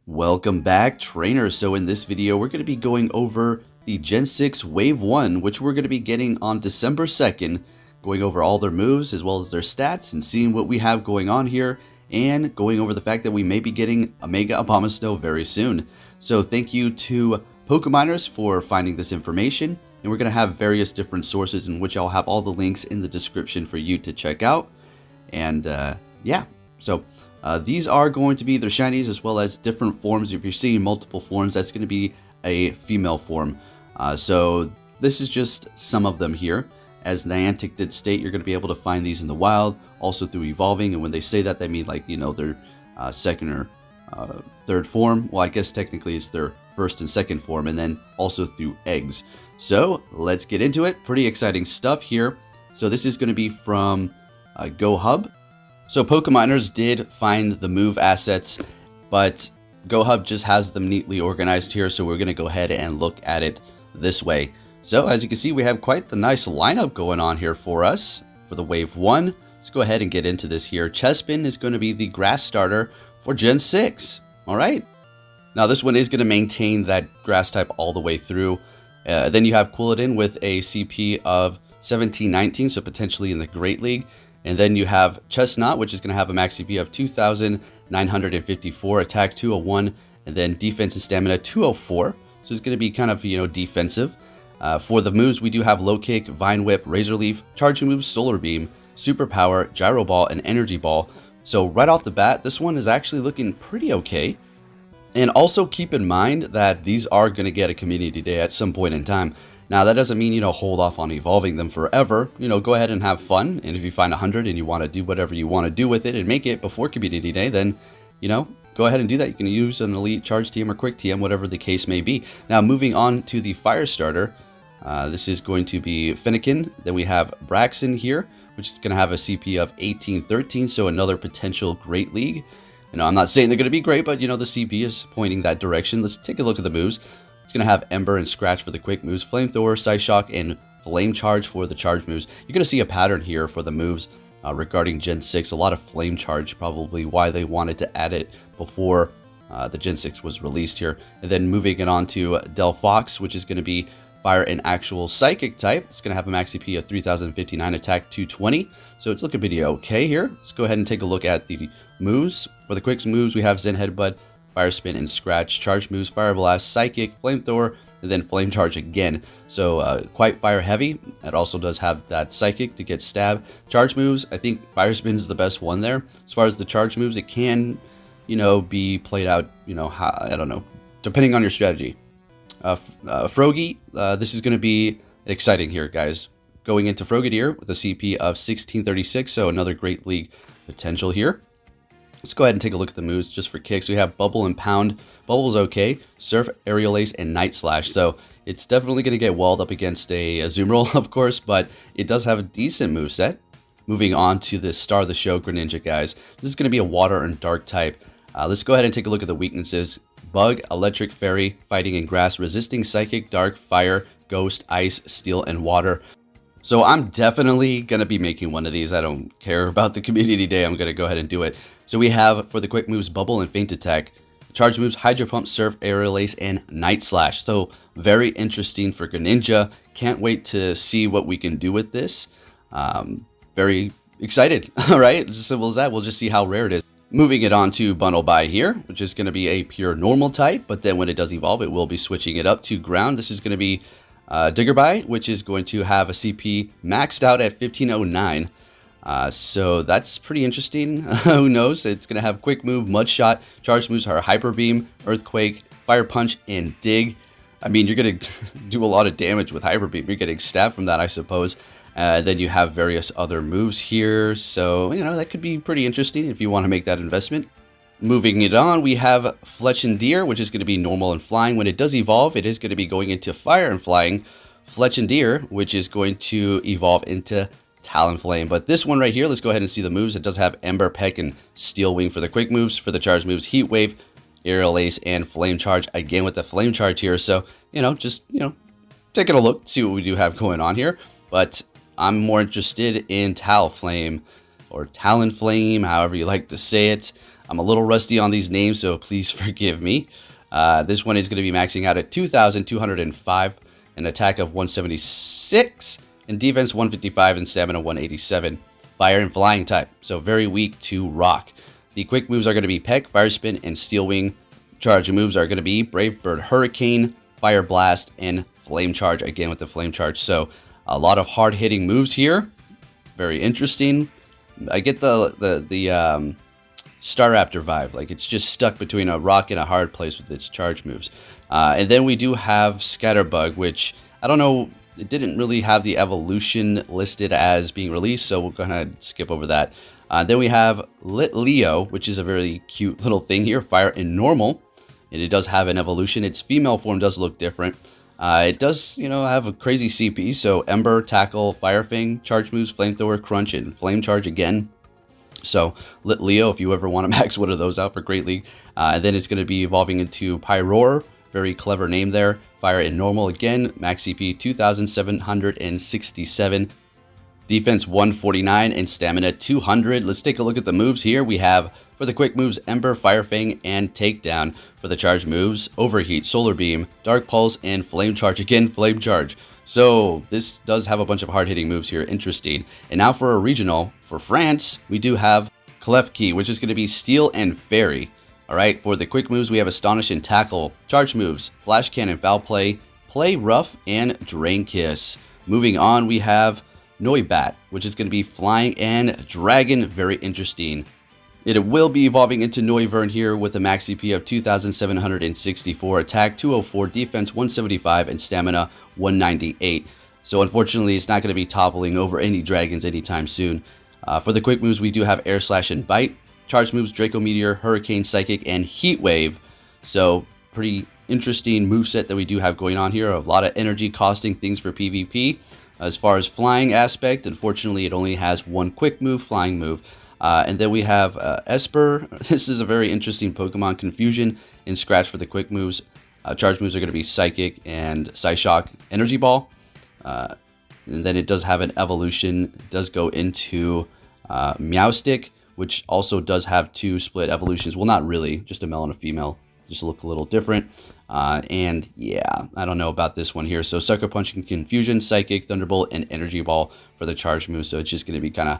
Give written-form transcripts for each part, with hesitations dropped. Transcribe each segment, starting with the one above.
Welcome back, trainers. So in this video, we're going to be going over the Gen 6 Wave 1, which we're going to be getting on December 2nd, going over all their moves as well as their stats and seeing what we have going on here, and going over the fact that we may be getting a Mega Abomasnow very soon. So thank you to PokeMiners for finding this information, and we're going to have various different sources in which I'll have all the links in the description for you to check out. And yeah, so these are going to be their shinies as well as different forms. If you're seeing multiple forms, that's going to be a female form. So this is just some of them here. As Niantic did state, you're going to be able to find these in the wild, also through evolving. And when they say that, they mean like, you know, their second or third form. Well, I guess technically it's their first and second form, and then also through eggs. So let's get into it. Pretty exciting stuff here. So this is going to be from GOHub. So PokeMiners did find the move assets, but GOHub just has them neatly organized here. So we're going to go ahead and look at it this way. So as you can see, we have quite the nice lineup going on here for us for the Wave 1. Let's go ahead and get into this here. Chespin is going to be the grass starter for Gen 6. All right. Now this one is going to maintain that grass type all the way through. Then you have Quilladin with a CP of 1719, so potentially in the Great League. And then you have Chestnut, which is going to have a max CP of 2,954, attack 201, and then defense and stamina 204. So it's going to be kind of, you know, defensive. For the moves, we do have Low Kick, Vine Whip, Razor Leaf, Charging Moves, Solar Beam, Super Power, Gyro Ball, and Energy Ball. So right off the bat, this one is actually looking pretty okay. And also keep in mind that these are going to get a community day at some point in time. Now, that doesn't mean, you know, hold off on evolving them forever. You know, go ahead and have fun. And if you find 100 and you want to do whatever you want to do with it and make it before Community Day, then, you know, go ahead and do that. You can use an Elite Charge TM or Quick TM, whatever the case may be. Now, moving on to the Fire Starter, this is going to be Fennekin. Then we have Braxton here, which is going to have a CP of 1813, so another potential Great League. You know, I'm not saying they're going to be great, but, you know, the CP is pointing that direction. Let's take a look at the moves. It's going to have Ember and Scratch for the quick moves, Flamethrower, Psyshock, and Flame Charge for the charge moves. You're going to see a pattern here for the moves regarding Gen 6. A lot of Flame Charge, probably why they wanted to add it before the Gen 6 was released here. And then moving it on to Delphox, which is going to be Fire and Actual Psychic type. It's going to have a max CP of 3,059, attack 220. So it's looking pretty okay here. Let's go ahead and take a look at the moves. For the quick moves, we have Zen Headbutt, Fire Spin, and Scratch. Charge moves, Fire Blast, Psychic, Flamethrower, and then Flame Charge again. So quite fire heavy. It also does have that Psychic to get Stab. Charge moves, I think Fire Spin is the best one there. As far as the charge moves, it can, you know, be played out, you know, I don't know, depending on your strategy. Froakie, this is going to be exciting here, guys. Going into Frogadier with a CP of 1636, so another Great League potential here. Let's go ahead and take a look at the moves just for kicks. We have Bubble and Pound. Bubble's okay. Surf, Aerial Ace, and Night Slash. So it's definitely going to get walled up against a Zoom Roll, of course, but it does have a decent moveset. Moving on to the star of the show, Greninja, guys. This is going to be a Water and Dark type. Let's go ahead and take a look at the weaknesses. Bug, Electric, Fairy, Fighting, and Grass, Resisting, Psychic, Dark, Fire, Ghost, Ice, Steel, and Water. So I'm definitely going to be making one of these. I don't care about the community day. I'm going to go ahead and do it. So we have, for the quick moves, Bubble and Feint Attack. Charge moves, Hydro Pump, Surf, Aerial Ace, and Night Slash. So very interesting for Greninja. Can't wait to see what we can do with this. Very excited. All right, as simple as that. We'll just see how rare it is. Moving it on to Bunnelby here, which is going to be a pure normal type. But then when it does evolve, it will be switching it up to ground. This is going to be Diggerby, which is going to have a CP maxed out at 1509. So that's pretty interesting. Who knows? It's going to have Quick Move, Mud Shot, Charge moves are Hyper Beam, Earthquake, Fire Punch, and Dig. I mean, you're going to do a lot of damage with Hyper Beam. You're getting stabbed from that, I suppose. Then you have various other moves here. So, you know, that could be pretty interesting if you want to make that investment. Moving it on, we have Fletchling, which is going to be normal and flying. When it does evolve, it is going to be going into fire and flying. Fletchling, which is going to evolve into Talonflame. But this one right here, let's go ahead and see the moves. It does have Ember, Peck, and Steel Wing for the quick moves. For the charge moves, Heat Wave, Aerial Ace, and Flame Charge. Again with the Flame Charge here. So, you know, just, you know, taking a look, see what we do have going on here. But I'm more interested in Talonflame or Talonflame, however you like to say it. I'm a little rusty on these names, so please forgive me. This one is going to be maxing out at 2,205, an attack of 176, and defense 155, and stamina 187. Fire and flying type, so very weak to rock. The quick moves are going to be Peck, Fire Spin, and Steel Wing. Charge moves are going to be Brave Bird Hurricane, Fire Blast, and Flame Charge, again with the Flame Charge. So a lot of hard-hitting moves here. Very interesting. I get the Staraptor vibe. Like, it's just stuck between a rock and a hard place with its charge moves. And then we do have Scatterbug, which, I don't know, it didn't really have the evolution listed as being released, so we'll go ahead and skip over that. Then we have Litleo, which is a very cute little thing here, Fire and Normal. And it does have an evolution. Its female form does look different. It does, have a crazy CP. So Ember, Tackle, Fire Fang, Charge Moves, Flamethrower, Crunch, and Flame Charge again. So Litleo, if you ever want to max one of those out for Great League. And then it's going to be evolving into Pyroar. Very clever name there. Fire and Normal again. Max CP 2,767. Defense 149 and stamina 200. Let's take a look at the moves here. We have, for the quick moves, Ember, Fire Fang, and Takedown. For the charge moves, Overheat, Solar Beam, Dark Pulse, and Flame Charge. Again, Flame Charge. So this does have a bunch of hard-hitting moves here. Interesting. And now for a regional, for France, we do have Klefki, which is going to be Steel and Fairy. All right, for the quick moves, we have Astonish and Tackle. Charge moves, Flash Cannon, Foul Play, Play Rough, and Drain Kiss. Moving on, we have Noibat, which is going to be Flying and Dragon. Very interesting. It will be evolving into Noivern here with a max CP of 2,764, attack 204, defense 175, and stamina 198. So unfortunately, it's not going to be toppling over any dragons anytime soon. For the quick moves, we do have Air Slash and Bite. Charge moves, Draco Meteor, Hurricane, Psychic, and Heat Wave. So pretty interesting moveset that we do have going on here. A lot of energy costing things for PvP. As far as flying aspect, unfortunately, it only has one quick move, flying move. And then we have Espurr. This is a very interesting Pokemon Confusion and Scratch for the quick moves. Charge moves are going to be Psychic and Psyshock Energy Ball. And then it does have an evolution. It does go into Meowstic, which also does have two split evolutions. Well, not really, just a male and a female. Just look a little different. And yeah, I don't know about this one here. So Sucker Punch and Confusion, Psychic, Thunderbolt, and Energy Ball for the charge move. So it's just going to be kind of,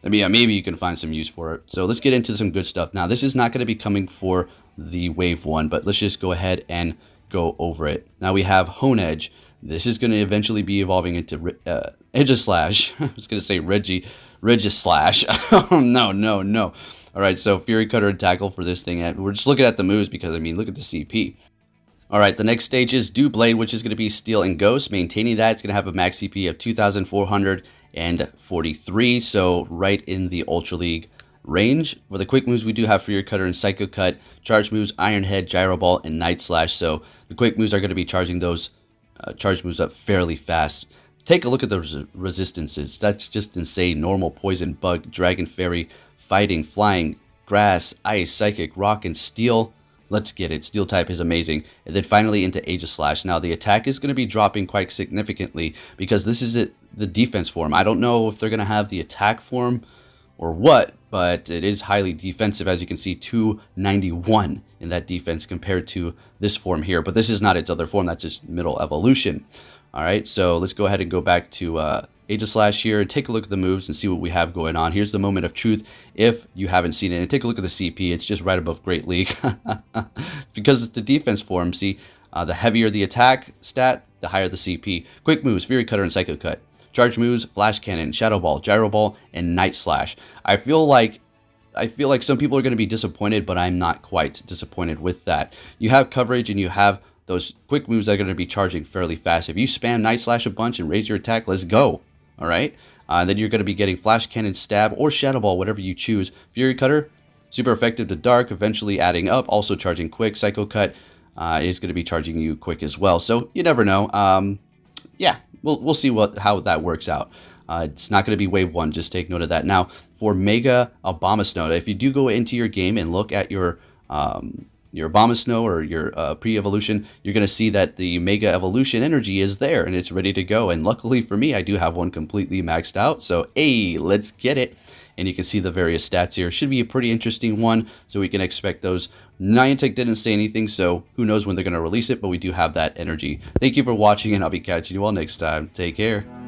maybe you can find some use for it. So let's get into some good stuff. Now, this is not going to be coming for the Wave 1, but let's just go ahead and go over it. Now we have Honedge. This is going to eventually be evolving into Aegislash. I was going to say Regislash. Oh, no. All right, so Fury Cutter and Tackle for this thing. We're just looking at the moves because, look at the CP. All right, the next stage is Doublade, which is going to be Steel and Ghost. Maintaining that, it's going to have a max CP of 2,443, so right in the Ultra League range. For the quick moves, we do have Fury Cutter and Psycho Cut. Charge moves, Iron Head, Gyro Ball, and Night Slash. So the quick moves are going to be charging those charge moves up fairly fast. Take a look at the resistances. That's just insane. Normal, Poison, Bug, Dragon, Fairy, Fighting, Flying, Grass, Ice, Psychic, Rock, and Steel. Let's get it. Steel type is amazing. And then finally into Aegislash. Now the attack is going to be dropping quite significantly because this is the defense form. I don't know if they're going to have the attack form or what, but it is highly defensive. As you can see, 291 in that defense compared to this form here. But this is not its other form. That's just middle evolution. All right, so let's go ahead and go back to Aegislash here and take a look at the moves and see what we have going on. Here's the moment of truth if you haven't seen it. And take a look at the CP. It's just right above Great League. Because it's the defense form. See, the heavier the attack stat, the higher the CP. Quick moves, Fury Cutter and Psycho Cut. Charge moves, Flash Cannon, Shadow Ball, Gyro Ball, and Night Slash. I feel like some people are going to be disappointed, but I'm not quite disappointed with that. You have coverage and you have those quick moves that are going to be charging fairly fast. If you spam Night Slash a bunch and raise your attack, let's go. All right. Then you're going to be getting Flash Cannon, Stab, or Shadow Ball, whatever you choose. Fury Cutter, super effective to Dark, eventually adding up, also charging quick. Psycho Cut is going to be charging you quick as well. So you never know. Yeah, we'll see how that works out. It's not going to be Wave 1. Just take note of that. Now, for Mega Abomasnow, if you do go into your game and look at your Abomasnow or your pre-evolution, you're going to see that the Mega Evolution energy is there and it's ready to go. And luckily for me, I do have one completely maxed out. So, hey, let's get it. and you can see the various stats here. Should be a pretty interesting one, so we can expect those. Niantic didn't say anything, so who knows when they're going to release it, but we do have that energy. Thank you for watching, and I'll be catching you all next time. Take care.